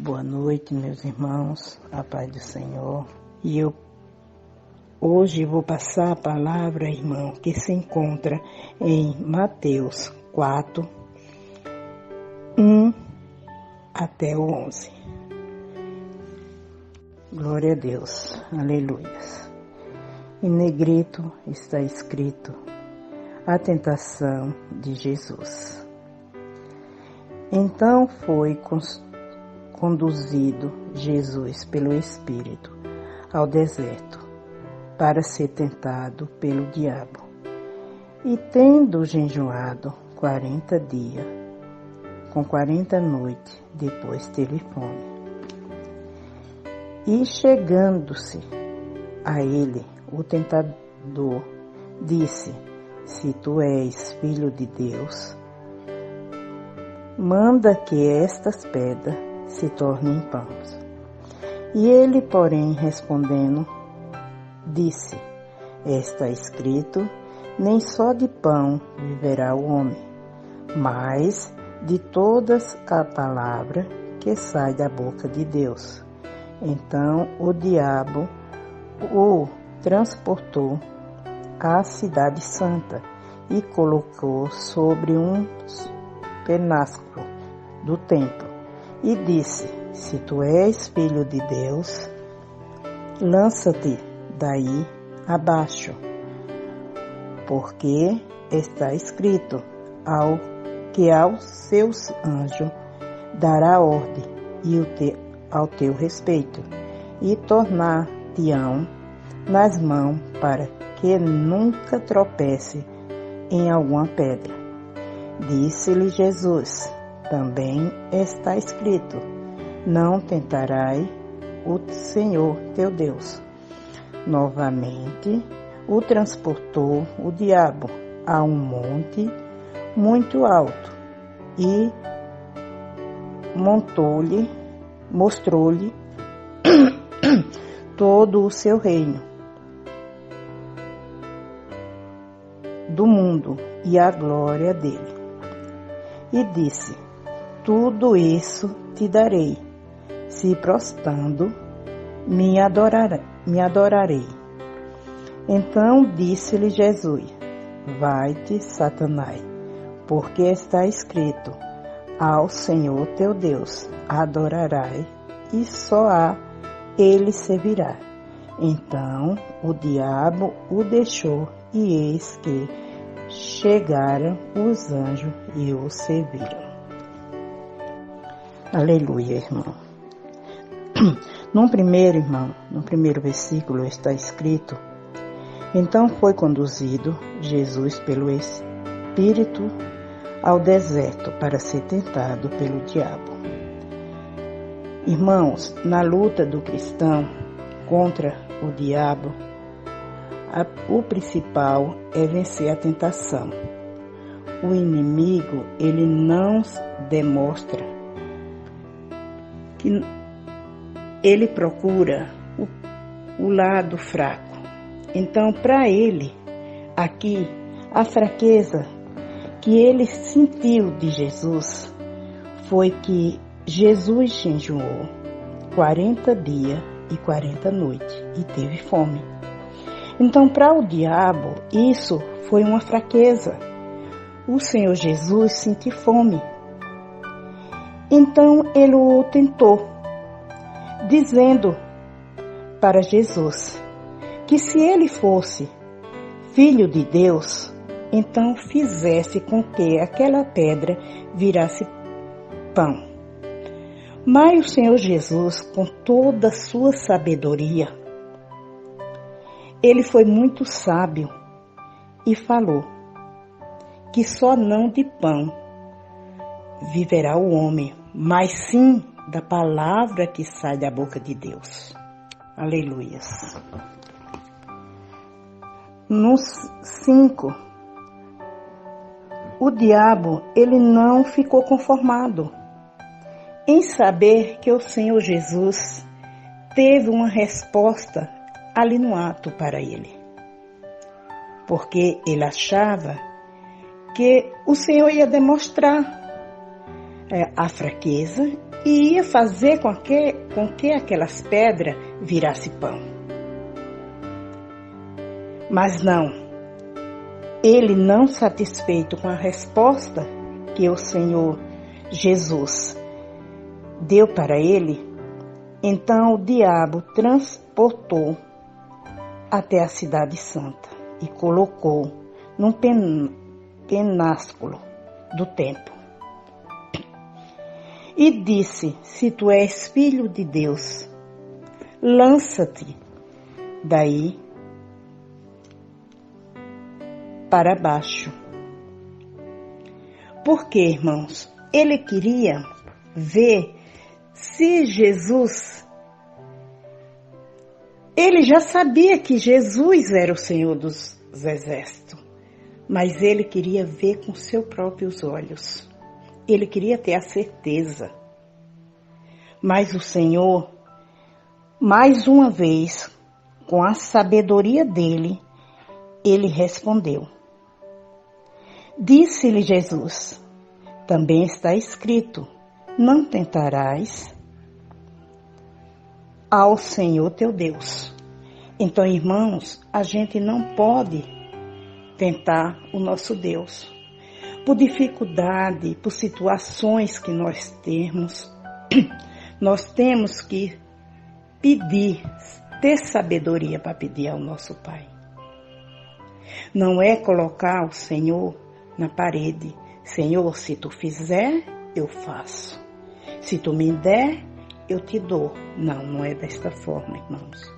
Boa noite, meus irmãos, a paz do Senhor. E eu hoje vou passar a palavra, irmão, que se encontra em Mateus 4, 1 até o 11. Glória a Deus, aleluia. Em negrito está escrito a tentação de Jesus. Então foi conduzido Jesus pelo Espírito ao deserto para ser tentado pelo diabo. E tendo jejuado 40 dias, com 40 noites, depois teve fome. E chegando-se a ele, o tentador disse: se tu és filho de Deus, manda que estas pedras se tornem pães. E ele, porém, respondendo, disse: está escrito, nem só de pão viverá o homem, mas de todas a palavra que sai da boca de Deus. Então o diabo o transportou à cidade santa e colocou sobre um penásculo do templo e disse: se tu és filho de Deus, lança-te daí abaixo, porque está escrito que aos seus anjos dará ordem ao teu respeito, e tornar-te-ão nas mãos para que nunca tropece em alguma pedra. Disse-lhe Jesus: também está escrito, não tentarás o Senhor teu Deus. Novamente o transportou o diabo a um monte muito alto e mostrou-lhe todo o seu reino do mundo e a glória dele. E disse: tudo isso te darei, se prostrando me adorarei. Então disse-lhe Jesus: vai-te, Satanás, porque está escrito, ao Senhor teu Deus adorarás, e só a ele servirá. Então o diabo o deixou, e eis que chegaram os anjos e o serviram. Aleluia, irmão. No primeiro versículo está escrito: então foi conduzido Jesus pelo Espírito ao deserto para ser tentado pelo diabo. Irmãos, na luta do cristão contra o diabo, o principal é vencer a tentação. O inimigo, ele não demonstra que ele procura o lado fraco. Então, para ele, aqui, a fraqueza que ele sentiu de Jesus foi que Jesus jejuou 40 dias e 40 noites e teve fome. Então, para o diabo, isso foi uma fraqueza. O Senhor Jesus sentiu fome. Então, ele o tentou, dizendo para Jesus que se ele fosse filho de Deus, então fizesse com que aquela pedra virasse pão. Mas o Senhor Jesus, com toda a sua sabedoria, ele foi muito sábio e falou que só não de pão viverá o homem, mas sim da palavra que sai da boca de Deus. Aleluias. No 5, o diabo, ele não ficou conformado em saber que o Senhor Jesus teve uma resposta ali no ato para ele. Porque ele achava que o Senhor ia demonstrar a fraqueza e ia fazer com que aquelas pedras virassem pão. Mas não, ele não satisfeito com a resposta que o Senhor Jesus deu para ele, então o diabo transportou até a cidade santa e colocou num penásculo do templo. E disse: se tu és filho de Deus, lança-te daí para baixo. Porque, irmãos, ele queria ver se Jesus... Ele já sabia que Jesus era o Senhor dos Exércitos, mas ele queria ver com seus próprios olhos. Ele queria ter a certeza. Mas o Senhor, mais uma vez, com a sabedoria dele, ele respondeu. Disse-lhe Jesus: também está escrito, não tentarás ao Senhor teu Deus. Então, irmãos, a gente não pode tentar o nosso Deus. Por dificuldade, por situações que nós temos que pedir, ter sabedoria para pedir ao nosso Pai. Não é colocar o Senhor na parede. Senhor, se tu fizer, eu faço. Se tu me der, eu te dou. Não, não é desta forma, irmãos.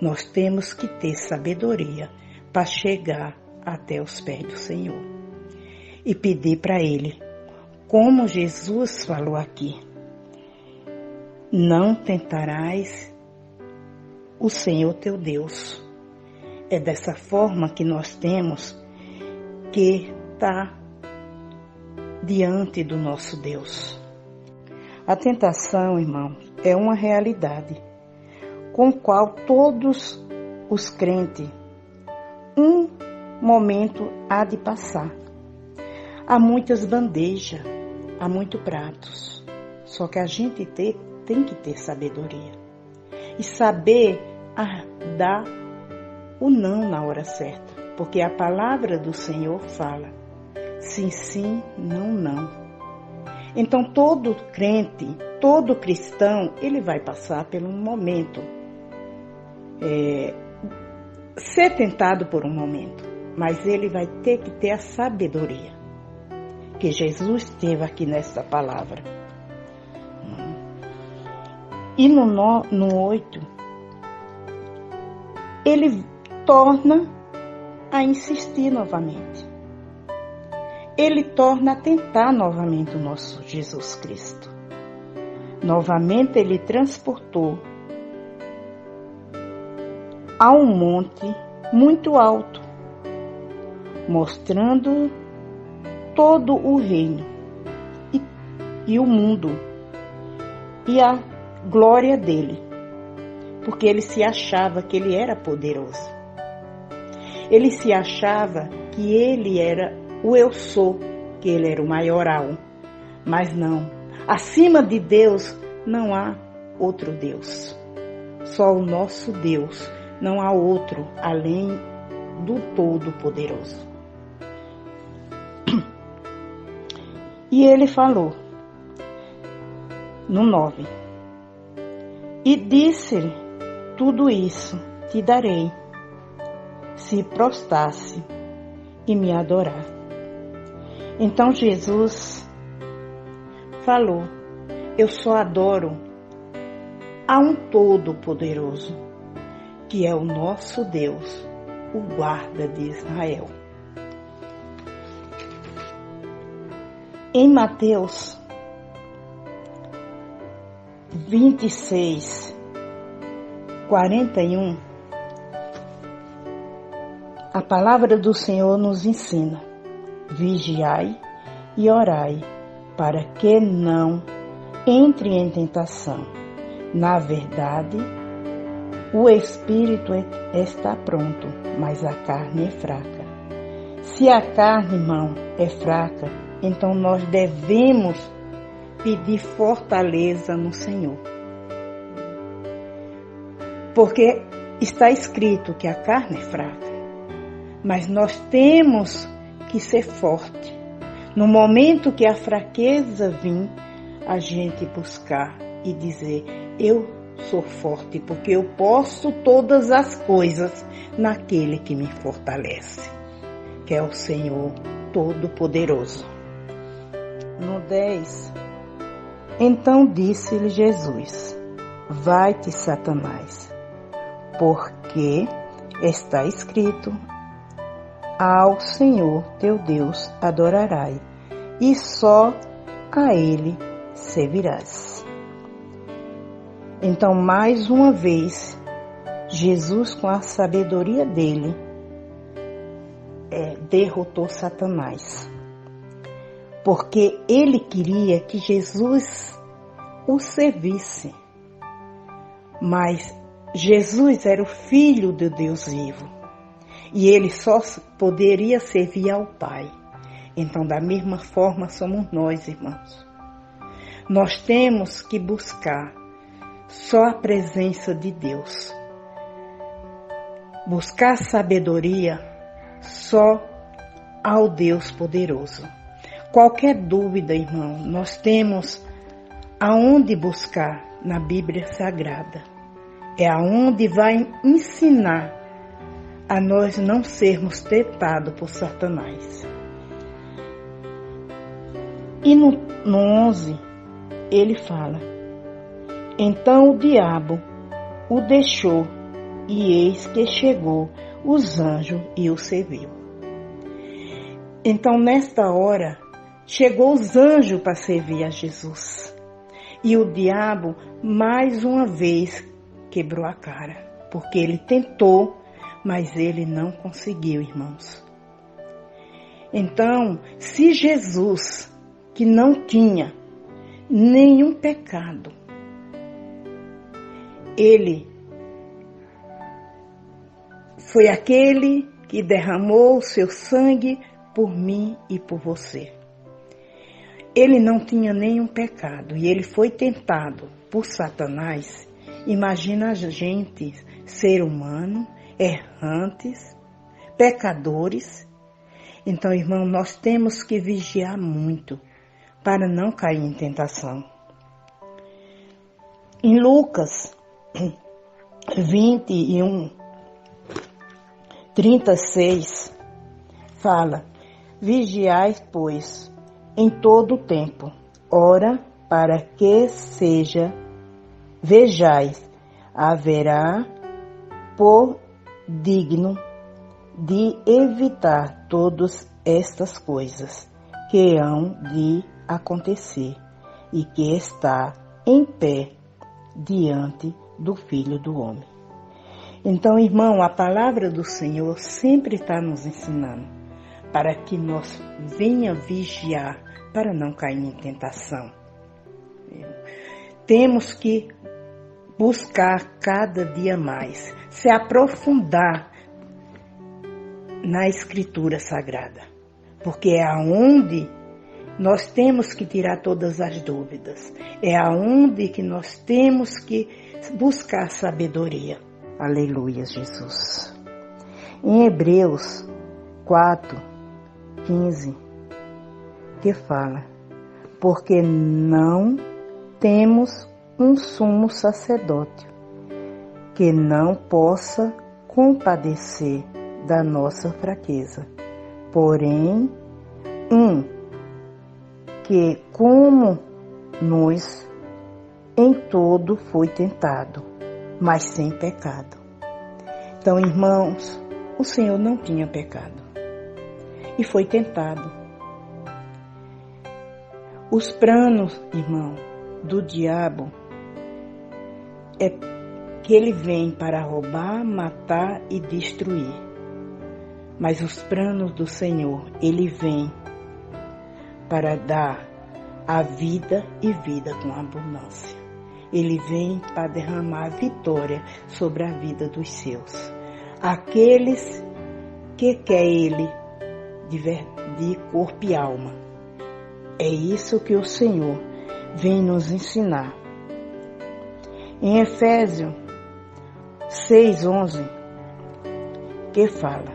Nós temos que ter sabedoria para chegar até os pés do Senhor e pedir para Ele, como Jesus falou aqui: não tentarás o Senhor teu Deus. É dessa forma que nós temos que estar diante do nosso Deus. A tentação, irmãos, é uma realidade com a qual todos os crentes, um momento há de passar. Há muitas bandejas, há muitos pratos, só que a gente tem que ter sabedoria e saber dar o não na hora certa, porque a palavra do Senhor fala sim, sim, não, não. Então todo crente, todo cristão, ele vai passar por um momento, ser tentado por um momento, mas ele vai ter que ter a sabedoria que Jesus teve aqui nessa palavra. E no 8, ele torna a insistir novamente. Ele torna a tentar novamente o nosso Jesus Cristo. Novamente ele transportou a um monte muito alto, mostrando todo o reino e o mundo e a glória dele, porque ele se achava que ele era poderoso. Ele se achava que ele era o eu sou, que ele era o maioral, mas não. Acima de Deus não há outro Deus, só o nosso Deus, não há outro além do Todo-Poderoso. E ele falou, no 9, e disse-lhe, tudo isso te darei, se prostrasse e me adorar. Então Jesus falou, eu só adoro a um Todo-Poderoso, que é o nosso Deus, o guarda de Israel. Em Mateus 26, 41, a palavra do Senhor nos ensina, vigiai e orai, para que não entre em tentação. Na verdade, o espírito está pronto, mas a carne é fraca. Se a carne, irmão, é fraca, então nós devemos pedir fortaleza no Senhor. Porque está escrito que a carne é fraca, mas nós temos que ser forte. No momento que a fraqueza vir, a gente buscar e dizer: eu sou forte, porque eu posso todas as coisas naquele que me fortalece, que é o Senhor Todo-Poderoso. No 10, então disse-lhe Jesus: vai-te, Satanás, porque está escrito: ao Senhor teu Deus adorarás, e só a Ele servirás. Então, mais uma vez, Jesus, com a sabedoria dele, derrotou Satanás. Porque ele queria que Jesus o servisse. Mas Jesus era o Filho de Deus vivo. E ele só poderia servir ao Pai. Então, da mesma forma, somos nós, irmãos. Nós temos que buscar só a presença de Deus. Buscar sabedoria só ao Deus poderoso. Qualquer dúvida, irmão, nós temos aonde buscar na Bíblia Sagrada. É aonde vai ensinar a nós não sermos tentados por Satanás. E no 11, ele fala: então o diabo o deixou, e eis que chegou os anjos e o serviu. Então, nesta hora, chegou os anjos para servir a Jesus. E o diabo, mais uma vez, quebrou a cara, porque ele tentou, mas ele não conseguiu, irmãos. Então, se Jesus, que não tinha nenhum pecado, ele foi aquele que derramou o seu sangue por mim e por você. Ele não tinha nenhum pecado e ele foi tentado por Satanás. Imagina a gente, ser humano, errantes, pecadores. Então, irmão, nós temos que vigiar muito para não cair em tentação. Em Lucas 21, 36, fala: vigiai, pois, em todo o tempo, ora, para que vejais, haverá por digno de evitar todas estas coisas que hão de acontecer e que está em pé diante do Filho do Homem. Então, irmão, a palavra do Senhor sempre está nos ensinando para que nós venha vigiar para não cair em tentação. Temos que buscar cada dia mais, se aprofundar na Escritura Sagrada, porque é aonde nós temos que tirar todas as dúvidas, é aonde que nós temos que buscar sabedoria. Aleluia, Jesus. Em Hebreus 4:15, que fala: porque não temos um sumo sacerdote que não possa compadecer da nossa fraqueza, porém que, como nós, em todo foi tentado, mas sem pecado. Então, irmãos, o Senhor não tinha pecado e foi tentado. Os planos, irmão, do diabo é que ele vem para roubar, matar e destruir. Mas os planos do Senhor, ele vem para dar a vida e vida com abundância. Ele vem para derramar a vitória sobre a vida dos seus. Aqueles que quer ele de corpo e alma. É isso que o Senhor vem nos ensinar. Em Efésios 6:11, que fala: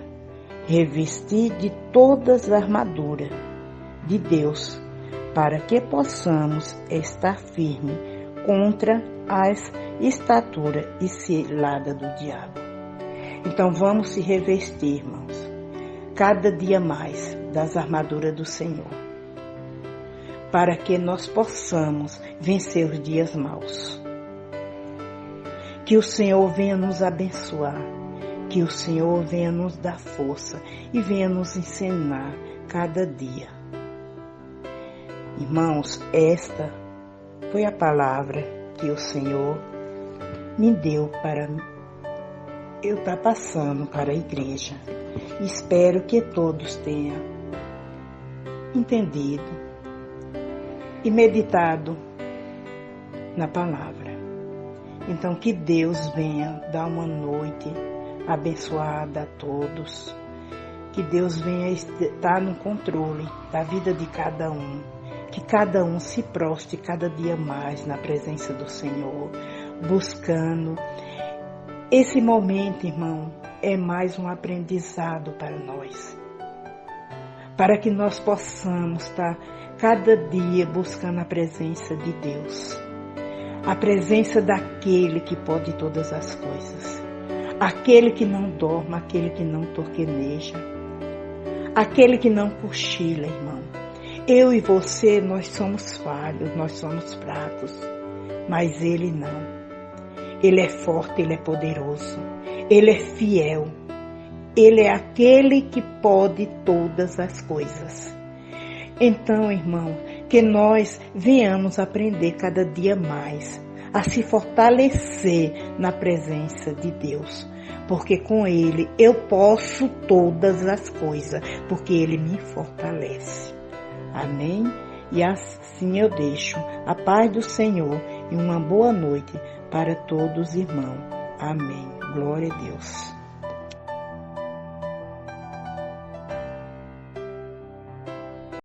revestir de todas as armaduras de Deus, para que possamos estar firmes contra as estaduras e ciladas do diabo. Então vamos se revestir, irmãos, cada dia mais das armaduras do Senhor, para que nós possamos vencer os dias maus. Que o Senhor venha nos abençoar, que o Senhor venha nos dar força e venha nos ensinar cada dia. Irmãos, esta foi a palavra que o Senhor me deu para eu estar passando para a igreja. Espero que todos tenham entendido e meditado na palavra. Então, que Deus venha dar uma noite abençoada a todos. Que Deus venha estar no controle da vida de cada um. Que cada um se prostre cada dia mais na presença do Senhor, buscando. Esse momento, irmão, é mais um aprendizado para nós. Para que nós possamos estar cada dia buscando a presença de Deus. A presença daquele que pode todas as coisas. Aquele que não dorme, aquele que não torqueneja. Aquele que não cochila, irmão. Eu e você, nós somos falhos, nós somos fracos. Mas Ele não. Ele é forte, Ele é poderoso. Ele é fiel. Ele é aquele que pode todas as coisas. Então, irmão, que nós venhamos aprender cada dia mais a se fortalecer na presença de Deus. Porque com Ele eu posso todas as coisas, porque Ele me fortalece. Amém? E assim eu deixo a paz do Senhor e uma boa noite para todos, irmãos. Amém. Glória a Deus.